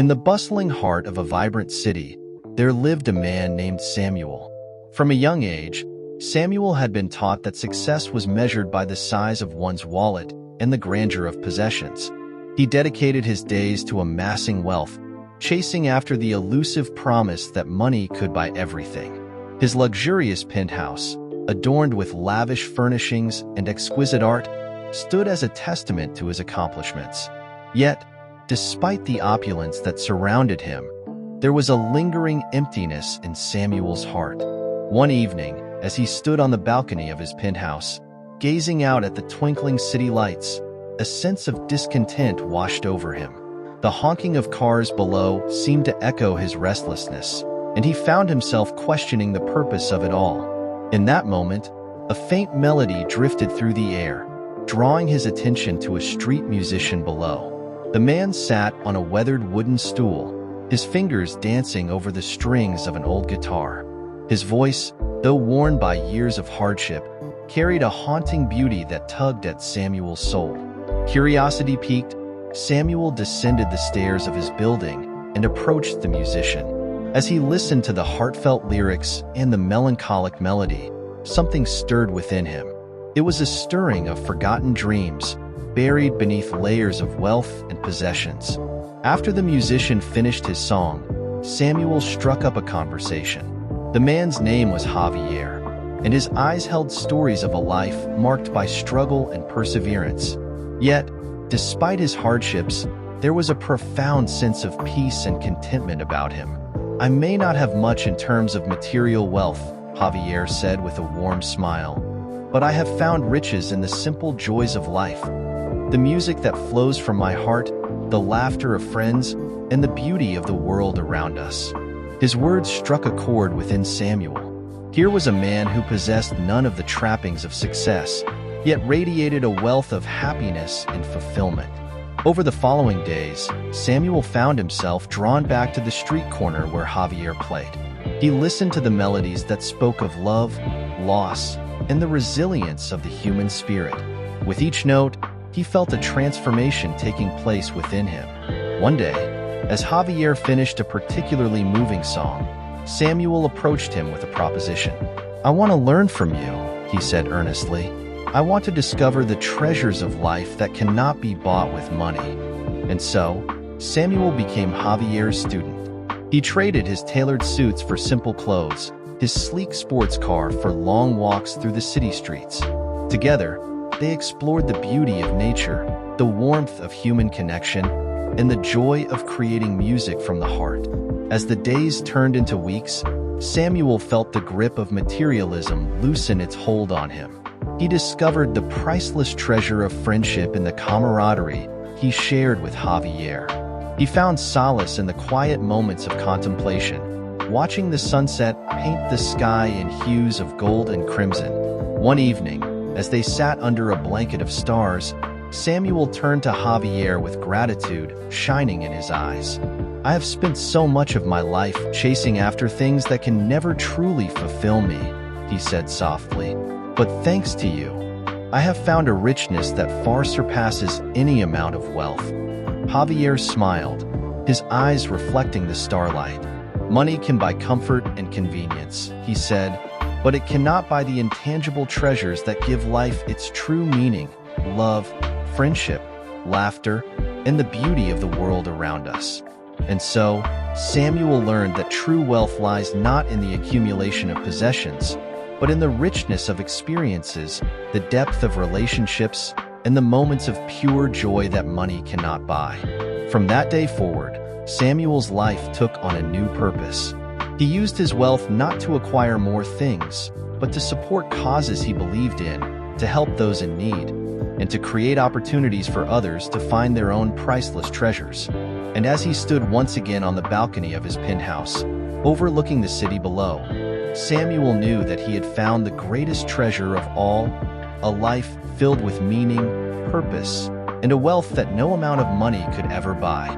In the bustling heart of a vibrant city, there lived a man named Samuel. From a young age, Samuel had been taught that success was measured by the size of one's wallet and the grandeur of possessions. He dedicated his days to amassing wealth, chasing after the elusive promise that money could buy everything. His luxurious penthouse, adorned with lavish furnishings and exquisite art, stood as a testament to his accomplishments. Yet, despite the opulence that surrounded him, there was a lingering emptiness in Samuel's heart. One evening, as he stood on the balcony of his penthouse, gazing out at the twinkling city lights, a sense of discontent washed over him. The honking of cars below seemed to echo his restlessness, and he found himself questioning the purpose of it all. In that moment, a faint melody drifted through the air, drawing his attention to a street musician below. The man sat on a weathered wooden stool, his fingers dancing over the strings of an old guitar. His voice, though worn by years of hardship, carried a haunting beauty that tugged at Samuel's soul. Curiosity piqued, Samuel descended the stairs of his building and approached the musician. As he listened to the heartfelt lyrics and the melancholic melody, something stirred within him. It was a stirring of forgotten dreams, buried beneath layers of wealth and possessions. After the musician finished his song, Samuel struck up a conversation. The man's name was Javier, and his eyes held stories of a life marked by struggle and perseverance. Yet, despite his hardships, there was a profound sense of peace and contentment about him. "I may not have much in terms of material wealth," Javier said with a warm smile, "but I have found riches in the simple joys of life. The music that flows from my heart, the laughter of friends, and the beauty of the world around us." His words struck a chord within Samuel. Here was a man who possessed none of the trappings of success, yet radiated a wealth of happiness and fulfillment. Over the following days, Samuel found himself drawn back to the street corner where Javier played. He listened to the melodies that spoke of love, loss, and the resilience of the human spirit. With each note, he felt a transformation taking place within him. One day, as Javier finished a particularly moving song, Samuel approached him with a proposition. "I want to learn from you," he said earnestly. "I want to discover the treasures of life that cannot be bought with money." And so, Samuel became Javier's student. He traded his tailored suits for simple clothes, his sleek sports car for long walks through the city streets. Together, they explored the beauty of nature, the warmth of human connection, and the joy of creating music from the heart. As the days turned into weeks, Samuel felt the grip of materialism loosen its hold on him. He discovered the priceless treasure of friendship in the camaraderie he shared with Javier. He found solace in the quiet moments of contemplation, watching the sunset paint the sky in hues of gold and crimson. One evening, as they sat under a blanket of stars, Samuel turned to Javier with gratitude shining in his eyes. "I have spent so much of my life chasing after things that can never truly fulfill me," he said softly. "But thanks to you, I have found a richness that far surpasses any amount of wealth." Javier smiled, his eyes reflecting the starlight. "Money can buy comfort and convenience," he said, "but it cannot buy the intangible treasures that give life its true meaning: love, friendship, laughter, and the beauty of the world around us." And so, Samuel learned that true wealth lies not in the accumulation of possessions, but in the richness of experiences, the depth of relationships, and the moments of pure joy that money cannot buy. From that day forward, Samuel's life took on a new purpose. He used his wealth not to acquire more things, but to support causes he believed in, to help those in need, and to create opportunities for others to find their own priceless treasures. And as he stood once again on the balcony of his penthouse, overlooking the city below, Samuel knew that he had found the greatest treasure of all, a life filled with meaning, purpose, and a wealth that no amount of money could ever buy.